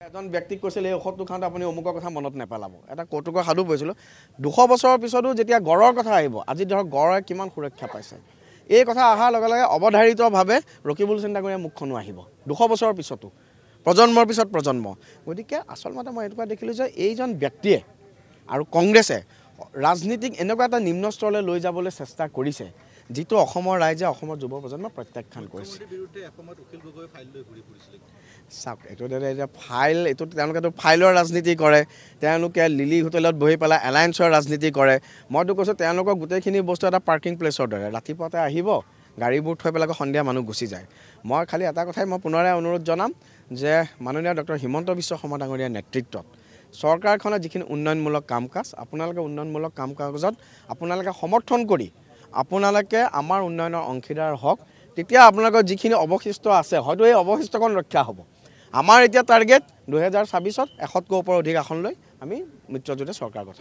এজন ব্যক্তিক কৈছিল এই ঔষধটো খাওঁতে আপুনি অমুকৰ কথা মনত নেপেলাব। এটা কৌতুকৰ সাধু কৈছিলোঁ 200 বছৰৰ পিছতো যেতিয়া গড়ৰ কথা আহিব, আজি ধৰক গড়ে কিমান সুৰক্ষা পাইছে, এই কথা অহাৰ লগে লগে অৱধাৰিতভাৱে ৰকিবুল চিন্তাকুৰীৰ মুখখনো আহিব 200 বছৰৰ পিছতো, প্ৰজন্মৰ পিছত প্ৰজন্ম। গতিকে আচলতে মই এনেকুৱা দেখিলোঁ যে এইজন ব্যক্তিয়ে আৰু কংগ্ৰেছে ৰাজনীতিক এনেকুৱা এটা নিম্ন স্তৰলৈ লৈ যাবলৈ চেষ্টা কৰিছে, যিটো অসমৰ ৰাইজে অসমৰ যুৱ প্ৰজন্মক প্ৰত্যাখ্যান কৰিছে। চাওক, এইটো এতিয়া ফাইল, এইটো তেওঁলোকেতো ফাইলৰ ৰাজনীতি কৰে, তেওঁলোকে লিলি হোটেলত বহি পেলাই এলায়েন্সৰ ৰাজনীতি কৰে। মইতো কৈছোঁ তেওঁলোকৰ গোটেইখিনি বস্তু এটা পাৰ্কিং প্লেচৰ দৰে, ৰাতিপুৱাতে আহিব গাড়ীবোৰ থৈ পেলাই সন্ধিয়া মানুহ গুচি যায়। মই খালি এটা কথাই মই পুনৰাই অনুৰোধ জনাম যে মাননীয় ডক্টৰ হিমন্ত বিশ্ব শৰ্মা ডাঙৰীয়াৰ নেতৃত্বত চৰকাৰখনে যিখিনি উন্নয়নমূলক কাম কাজ, আপোনালোকে উন্নয়নমূলক কাম কাজত আপোনালোকে সমৰ্থন কৰি আপোনালোকে আমাৰ উন্নয়নৰ অংশীদাৰ হওক, তেতিয়া আপোনালোকৰ যিখিনি অৱশিষ্ট আছে হয়তো এই অৱশিষ্টকণ ৰক্ষা হ'ব। আমাৰ এতিয়া টাৰ্গেট 2026-ত 100তকৈ ওপৰ অধিক আসন লৈ আমি মিত্ৰজোঁটে চৰকাৰ গঠন